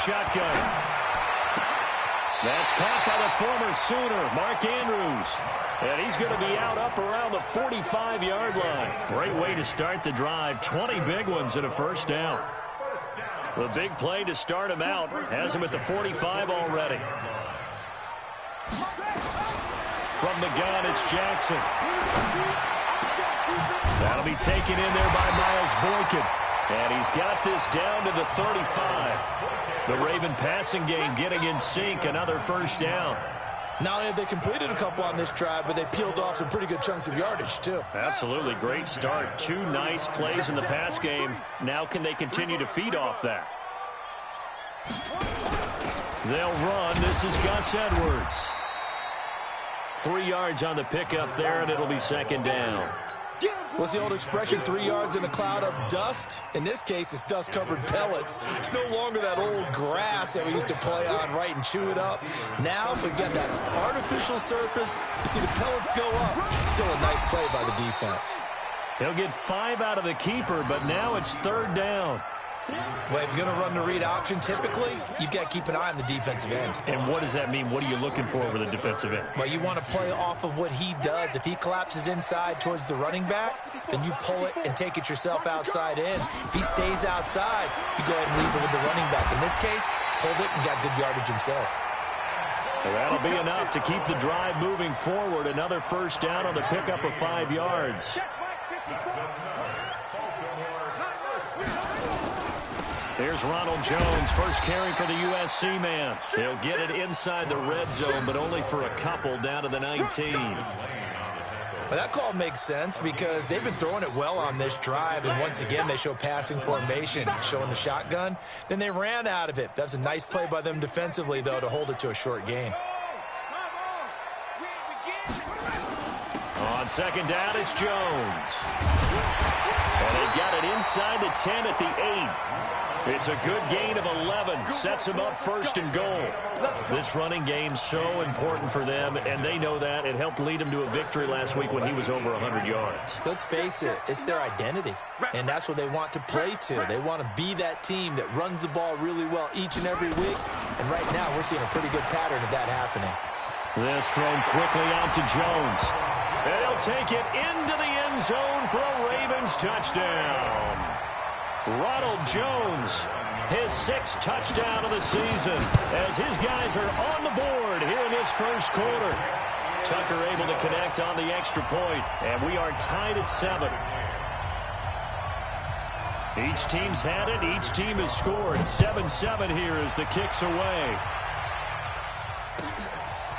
shotgun. That's caught by the former Sooner, Mark Andrews. And he's going to be out up around the 45-yard line. Great way to start the drive. 20 big ones and a first down. The big play to start him out has him at the 45 already. From the gun, it's Jackson. That'll be taken in there by Miles Boykin. And he's got this down to the 35. The Raven passing game getting in sync. Another first down. Not only have they completed a couple on this drive, but they peeled off some pretty good chunks of yardage, too. Absolutely. Great start. 2 nice plays in the pass game. Now can they continue to feed off that? They'll run. This is Gus Edwards. 3 yards on the pickup there, and it'll be second down. What's the old expression, 3 yards in a cloud of dust? In this case, it's dust-covered pellets. It's no longer that old grass that we used to play on, right, and chew it up. Now we've got that artificial surface. You see the pellets go up. Still a nice play by the defense. He'll get 5 out of the keeper, but now it's third down. Well, if you're going to run the read option, typically, you've got to keep an eye on the defensive end. And what does that mean? What are you looking for with the defensive end? Well, you want to play off of what he does. If he collapses inside towards the running back, then you pull it and take it yourself outside in. If he stays outside, you go ahead and leave it with the running back. In this case, pulled it and got good yardage himself. Well, that'll be enough to keep the drive moving forward. Another first down on the pickup of 5 yards. Here's Ronald Jones, first carry for the USC man. He'll get it inside the red zone, but only for a couple down to the 19. Well, that call makes sense because they've been throwing it well on this drive, and once again, they show passing formation, showing the shotgun. Then they ran out of it. That's a nice play by them defensively, though, to hold it to a short gain. On second down, it's Jones. And they've got it inside the 10 at the 8. It's a good gain of 11. Sets him up first and goal. This running game's so important for them, and they know that. It helped lead them to a victory last week when he was over 100 yards. Let's face it, it's their identity, and that's what they want to play to. They want to be that team that runs the ball really well each and every week, and right now we're seeing a pretty good pattern of that happening. This thrown quickly out to Jones. And he'll take it into the end zone for a Ravens touchdown. Ronald Jones, his 6th touchdown of the season, as his guys are on the board here in this first quarter. Tucker able to connect on the extra point, and we are tied at 7. Each team's had it. Each team has scored. 7-7 here as the kick's away.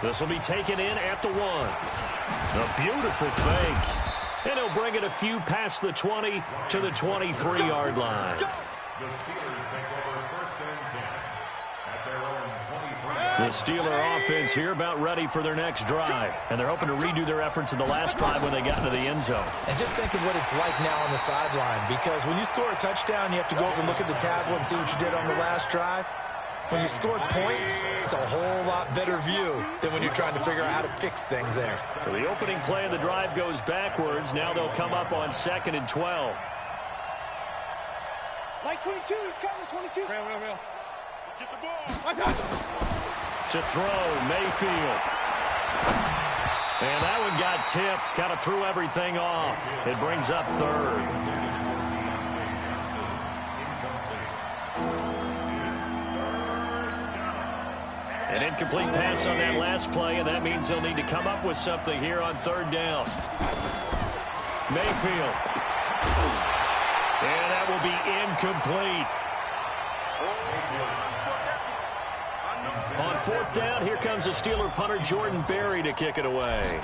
This will be taken in at the 1. A beautiful fake. And he'll bring it a few past the 20 to the 23-yard line. The Steeler offense here about ready for their next drive. And they're hoping to redo their efforts in the last drive when they got into the end zone. And just think of what it's like now on the sideline. Because when you score a touchdown, you have to go over and look at the tablet and see what you did on the last drive. When you scored points, it's a whole lot better view than when you're trying to figure out how to fix things there. So the opening play of the drive goes backwards. Now they'll come up on 2nd and 12. Like 22, he's coming, 22. Real. Get the ball. To throw, Mayfield. And that one got tipped. Kind of threw everything off. It brings up 3rd. An incomplete pass on that last play, and that means they'll need to come up with something here on 3rd down. Mayfield. And that will be incomplete. On 4th down, here comes the Steeler punter Jordan Berry to kick it away.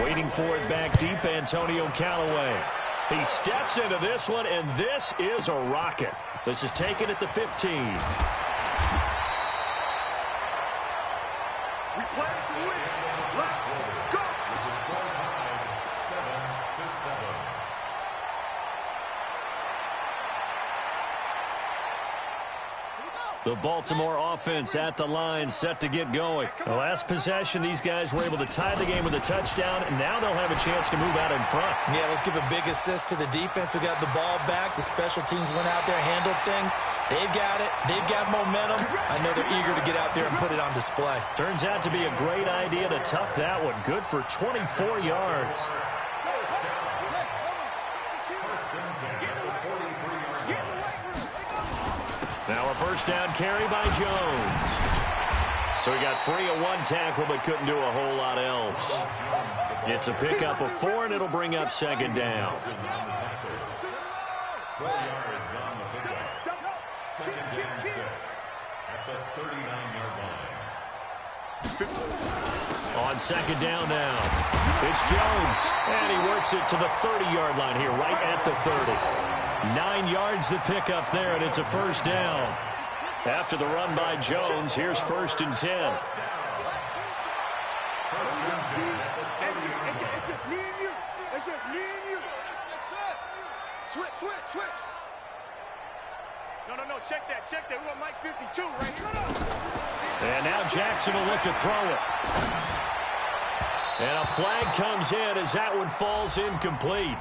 Waiting for it back deep, Antonio Callaway. He steps into this one, and this is a rocket. This is taken at the 15. The Baltimore offense at the line, set to get going. The last possession, these guys were able to tie the game with a touchdown, and now they'll have a chance to move out in front. Yeah, let's give a big assist to the defense who got the ball back. The special teams went out there, handled things. They've got it. They've got momentum. I know they're eager to get out there and put it on display. Turns out to be a great idea to tuck that one. Good for 24 yards. Now a first down carry by Jones. So he got free of one tackle but couldn't do a whole lot else. It's a pickup of 4, and it'll bring up second down. 4 yards on the pickup. Second down 6 at the 39-yard line. On second down now, it's Jones. And he works it to the 30-yard line here, right at the 30. 9 yards to pick up there, and it's a first down. After the run by Jones, here's 1st and 10. It's just me and you. It's just me and you. Switch. No. Check that. We want Mike 52 right here. And now Jackson will look to throw it. And a flag comes in as that one falls incomplete.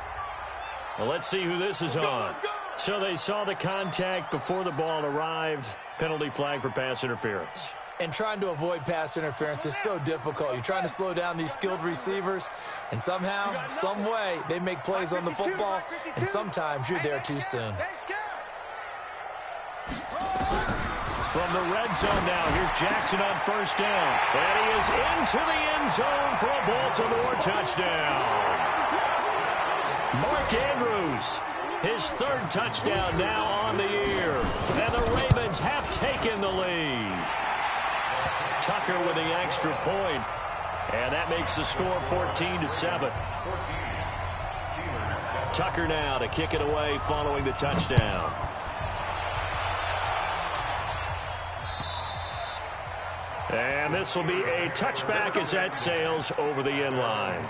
Well, let's see who this is on. So they saw the contact before the ball arrived. Penalty flag for pass interference. And trying to avoid pass interference is so difficult. You're trying to slow down these skilled receivers, and somehow, some way, they make plays on the football, and sometimes you're there too soon. From the red zone now, here's Jackson on first down. And he is into the end zone for a Baltimore touchdown. Mark Andrews, his 3rd touchdown now on the year. And the Ravens have taken the lead. Tucker with the extra point, and that makes the score 14-7. Tucker now to kick it away following the touchdown. And this will be a touchback as that sails over the end line.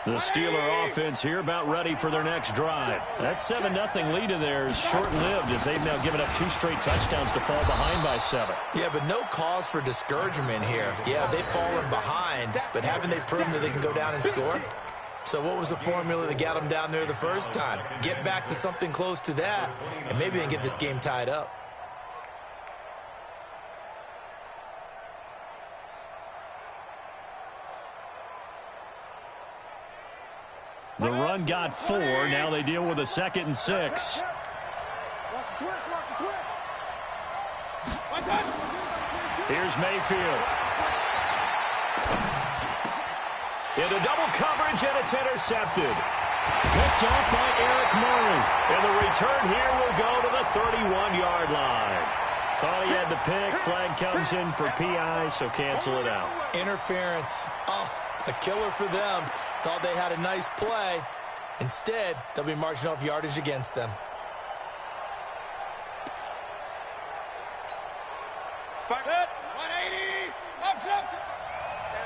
The Steeler offense here about ready for their next drive. That 7-0 lead in there is short-lived as they've now given up 2 straight touchdowns to fall behind by 7. Yeah, but no cause for discouragement here. Yeah, they've fallen behind, but haven't they proven that they can go down and score? So what was the formula that got them down there the first time? Get back to something close to that, and maybe they can get this game tied up. The run got 4. Now they deal with a 2nd and 6. Watch the twist. Here's Mayfield. Into double coverage, and it's intercepted. Picked off by Eric Murray. And the return here will go to the 31-yard line. Thought he had the pick. Flag comes in for PI, so cancel it out. Interference. Oh, a killer for them. Thought they had a nice play. Instead, they'll be marching off yardage against them. Back up. 180. Up.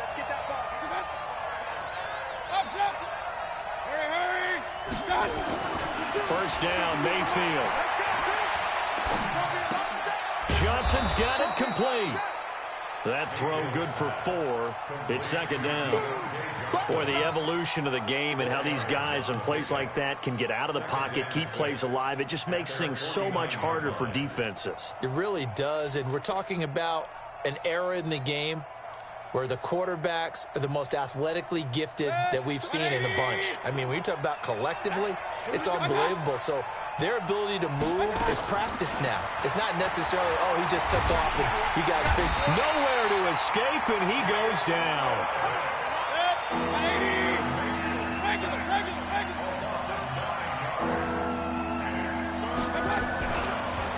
Let's get that ball. Up. Hurry. Shot. First down, Mayfield. Johnson's got it complete. That throw good for 4. It's 2nd down. Boy, the evolution of the game and how these guys in plays like that can get out of the pocket, keep plays alive, it just makes things so much harder for defenses. It really does, and we're talking about an era in the game where the quarterbacks are the most athletically gifted that we've seen in a bunch. I mean, when you talk about collectively, it's unbelievable. So their ability to move is practiced now. It's not necessarily, oh, he just took off and you guys think. Nowhere to escape, and he goes down.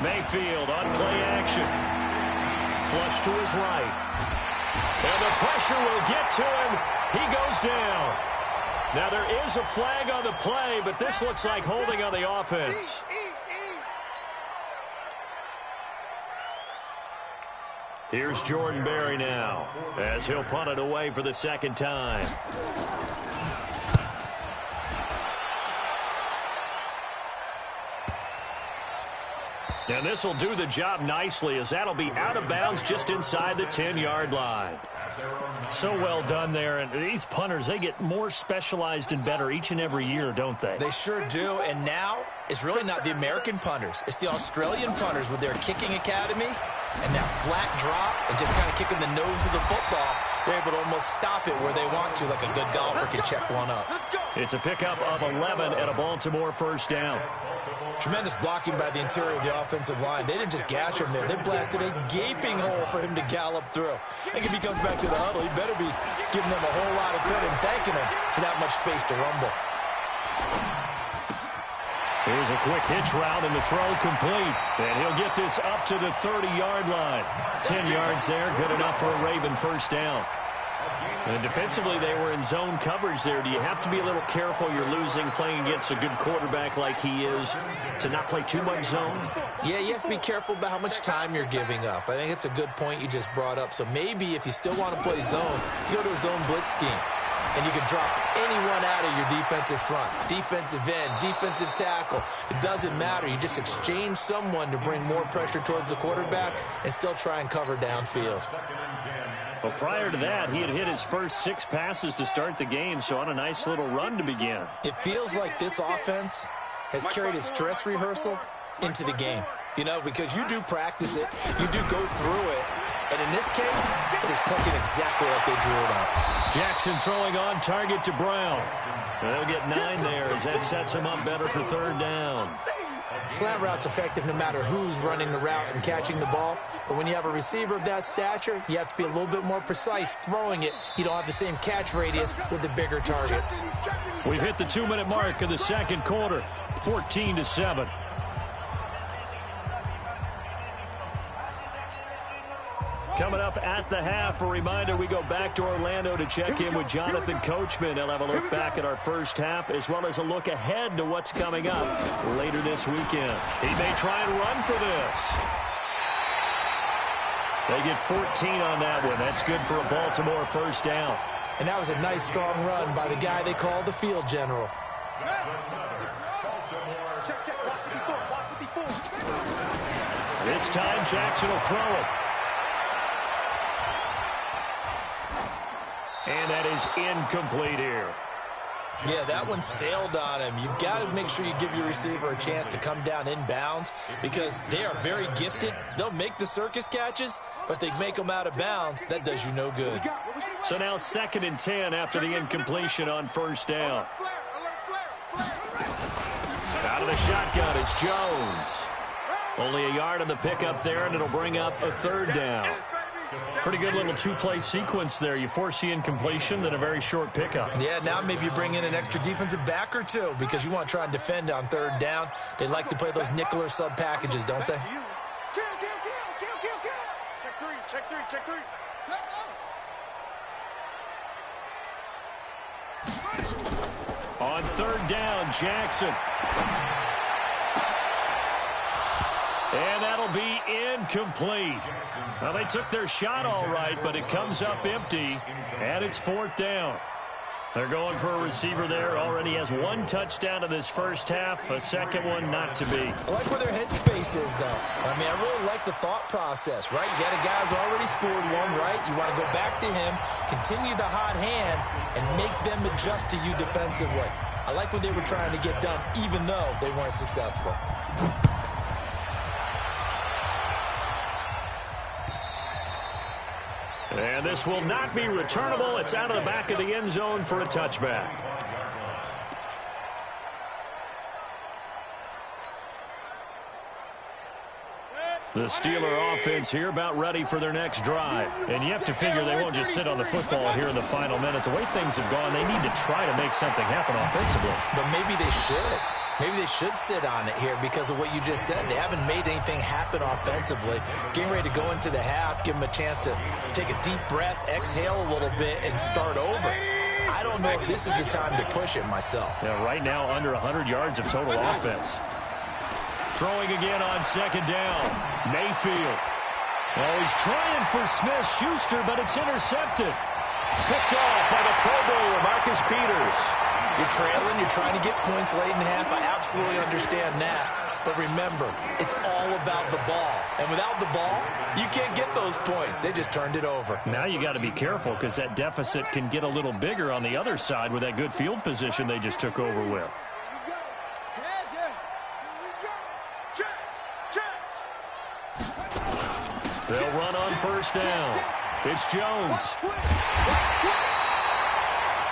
Mayfield on play action. Flush to his right. And the pressure will get to him. He goes down. Now there is a flag on the play, but this looks like holding on the offense. Here's Jordan Berry now, as he'll punt it away for the second time. And this will do the job nicely, as that'll be out of bounds just inside the 10-yard line. So well done there. And these punters, they get more specialized and better each and every year, don't they? They sure do. And now it's really not the American punters. It's the Australian punters with their kicking academies and that flat drop and just kind of kicking the nose of the football. They're able to almost stop it where they want to, like a good golfer can check one up. It's a pickup of 11 and a Baltimore first down. Tremendous blocking by the interior of the offensive line. They didn't just gash him there. They blasted a gaping hole for him to gallop through. I think if he comes back to the huddle, he better be giving them a whole lot of credit and thanking them for that much space to rumble. Here's a quick hitch route, and the throw complete. And he'll get this up to the 30-yard line. 10 yards there, good enough for a Raven first down. And defensively, they were in zone coverage there. Do you have to be a little careful? You're losing playing against a good quarterback like he is to not play too much zone? Yeah, you have to be careful about how much time you're giving up. I think it's a good point you just brought up. So maybe if you still want to play zone, you go to a zone blitz scheme. And you can drop anyone out of your defensive front, defensive end, defensive tackle. It doesn't matter. You just exchange someone to bring more pressure towards the quarterback and still try and cover downfield. Well, prior to that, he had hit his first 6 passes to start the game, so on a nice little run to begin. It feels like this offense has carried its dress rehearsal into the game. You know, because you do practice it, you do go through it, and in this case, it is clicking exactly like they drew it up. Jackson throwing on target to Brown. They'll get 9 there as that sets him up better for third down. Slant route's effective no matter who's running the route and catching the ball. But when you have a receiver of that stature, you have to be a little bit more precise throwing it. You don't have the same catch radius with the bigger targets. We've hit the 2-minute mark of the second quarter, 14-7. Coming up at the half, a reminder, we go back to Orlando to check in with Jonathan Coachman. He'll have a look back at our first half, as well as a look ahead to what's coming up later this weekend. He may try and run for this. They get 14 on that one. That's good for a Baltimore first down. And that was a nice, strong run by the guy they call the field general. This time, Jackson will throw it. And that is incomplete here. Yeah, that one sailed on him. You've got to make sure you give your receiver a chance to come down inbounds because they are very gifted. They'll make the circus catches, but they make them out of bounds. That does you no good. So now 2nd and 10 after the incompletion on first down. Out of the shotgun, it's Jones. Only a yard on the pickup there, and it'll bring up a third down. Pretty good little 2-play sequence there. You force the incompletion, then a very short pickup. Yeah, now maybe you bring in an extra defensive back or two because you want to try and defend on third down. They like to play those nickel or sub packages, don't they? Check three. On third down, Jackson. And that'll be incomplete. Well, they took their shot all right, but it comes up empty, and it's 4th down. They're going for a receiver there. Already has 1 touchdown in this first half, a second one not to be. I like where their headspace is, though. I mean, I really like the thought process, right? You got a guy who's already scored one, right? You want to go back to him, continue the hot hand, and make them adjust to you defensively. I like what they were trying to get done, even though they weren't successful. And this will not be returnable. It's out of the back of the end zone for a touchback. The Steeler offense here about ready for their next drive. And you have to figure they won't just sit on the football here in the final minute. The way things have gone, they need to try to make something happen offensively. But maybe they should. Maybe they should sit on it here because of what you just said. They haven't made anything happen offensively. Getting ready to go into the half, give them a chance to take a deep breath, exhale a little bit, and start over. I don't know if this is the time to push it myself. Yeah, right now under 100 yards of total offense. Throwing again on second down. Mayfield. Oh, he's trying for Smith-Schuster, but it's intercepted. Picked off by the Pro Bowler, Marcus Peters. You're trailing, you're trying to get points late in half. I absolutely understand that. But remember, it's all about the ball. And without the ball, you can't get those points. They just turned it over. Now you got to be careful because that deficit can get a little bigger on the other side with that good field position they just took over with. They'll run on first down. It's Jones.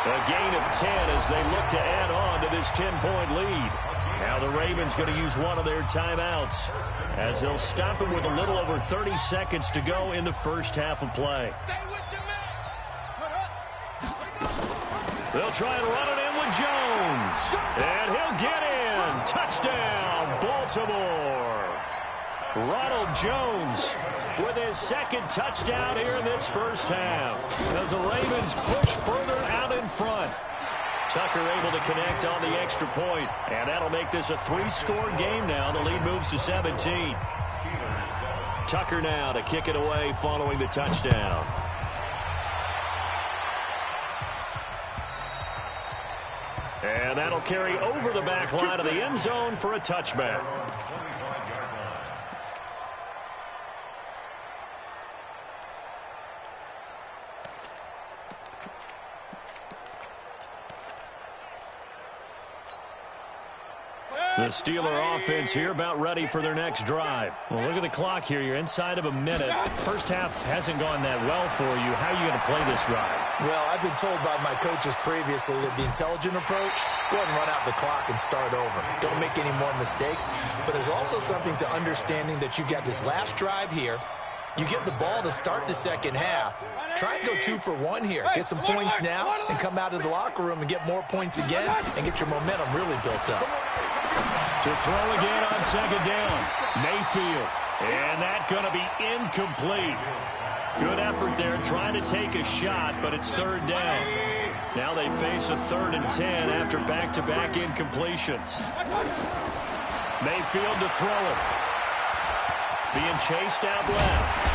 A gain of 10 as they look to add on to this 10-point lead. Now the Ravens going to use one of their timeouts as they'll stop it with a little over 30 seconds to go in the first half of play. They'll try and run it in with Jones. And he'll get in. Touchdown, Baltimore. Ronald Jones with his second touchdown here in this first half as the Ravens push further out in front. Tucker able to connect on the extra point, and that'll make this a 3-score game now. The lead moves to 17. Tucker now to kick it away following the touchdown. And that'll carry over the back line of the end zone for a touchback. The Steeler offense here about ready for their next drive. Well, look at the clock here. You're inside of a minute. First half hasn't gone that well for you. How are you going to play this drive? Well, I've been told by my coaches previously that the intelligent approach, go ahead and run out the clock and start over. Don't make any more mistakes. But there's also something to understanding that you got this last drive here. You get the ball to start the second half. Try and go 2 for 1 here. Get some points now and come out of the locker room and get more points again and get your momentum really built up. To throw again on second down. Mayfield. And that's going to be incomplete. Good effort there trying to take a shot, but it's third down. Now they face a 3rd and 10 after back-to-back incompletions. Mayfield to throw it. Being chased out left.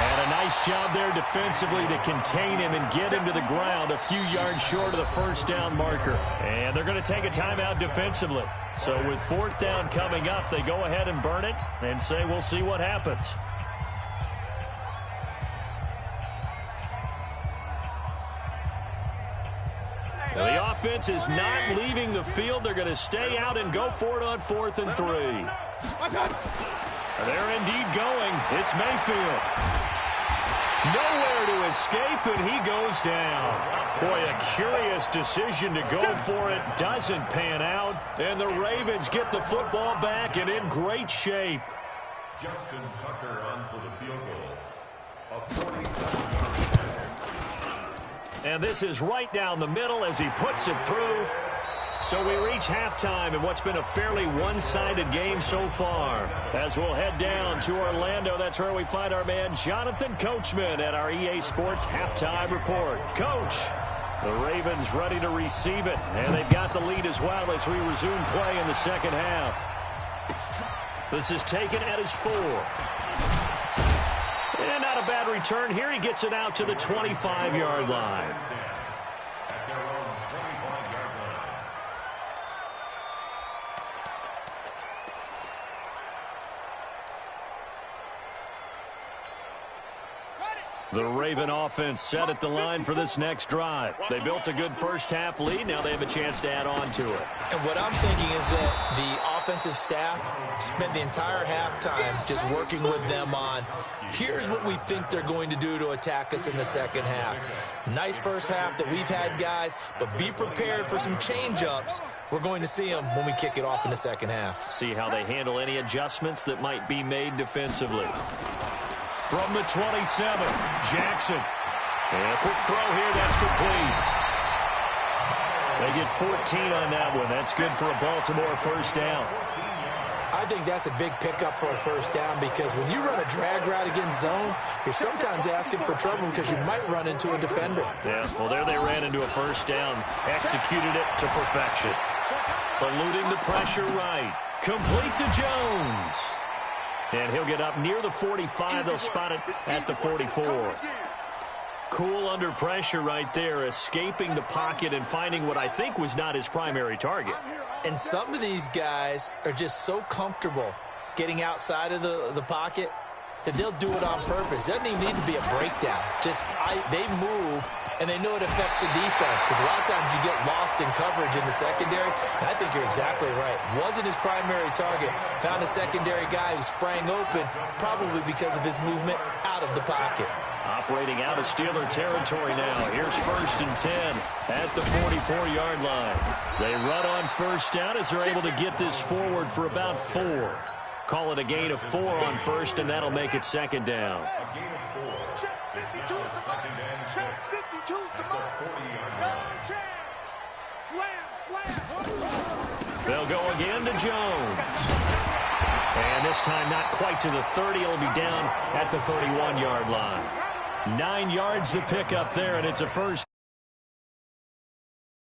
And a nice job there defensively to contain him and get him to the ground a few yards short of the first down marker. And they're going to take a timeout defensively. So with 4th down coming up, they go ahead and burn it and say we'll see what happens. Now the offense is not leaving the field. They're going to stay out and go for it on 4th and 3. They're indeed going. It's Mayfield. Nowhere to escape, and he goes down. Boy, a curious decision to go for it. Doesn't pan out, and the Ravens get the football back and in great shape. Justin Tucker on for the field goal. A 47-yard. And this is right down the middle as he puts it through. So we reach halftime in what's been a fairly one-sided game so far. As we'll head down to Orlando, that's where we find our man Jonathan Coachman at our EA Sports Halftime Report. Coach, the Ravens ready to receive it, and they've got the lead as well as we resume play in the second half. This is taken at his 4. And not a bad return here. He gets it out to the 25-yard line. The Raven offense set at the line for this next drive. They built a good first-half lead. Now they have a chance to add on to it. And what I'm thinking is that the offensive staff spent the entire halftime just working with them on, here's what we think they're going to do to attack us in the second half. Nice first half that we've had, guys, but be prepared for some change-ups. We're going to see them when we kick it off in the second half. See how they handle any adjustments that might be made defensively. From the 27, Jackson. And a quick throw here, that's complete. They get 14 on that one. That's good for a Baltimore first down. I think that's a big pickup for a first down because when you run a drag route against zone, you're sometimes asking for trouble because you might run into a defender. Yeah, well, there they ran into a first down. Executed it to perfection. Eluding the pressure right. Complete to Jones. And he'll get up near the 45. They'll spot it at the 44. Cool under pressure right there, escaping the pocket and finding what I think was not his primary target. And some of these guys are just so comfortable getting outside of the pocket that they'll do it on purpose. It doesn't even need to be a breakdown. They move, and they know it affects the defense, because a lot of times you get lost in coverage in the secondary, and I think you're exactly right. Wasn't his primary target. Found a secondary guy who sprang open, probably because of his movement out of the pocket. Operating out of Steeler territory now. Here's 1st and 10 at the 44-yard line. They run on first down as they're able to get this forward for about 4. Call it a gain of 4 on first, and that'll make it 2nd down. A gain of 4. It's now 2nd and 6 at the 40-yard line. They'll go again to Jones. And this time not quite to the 30. It'll be down at the 31-yard line. 9 yards to pick up there, and it's a first.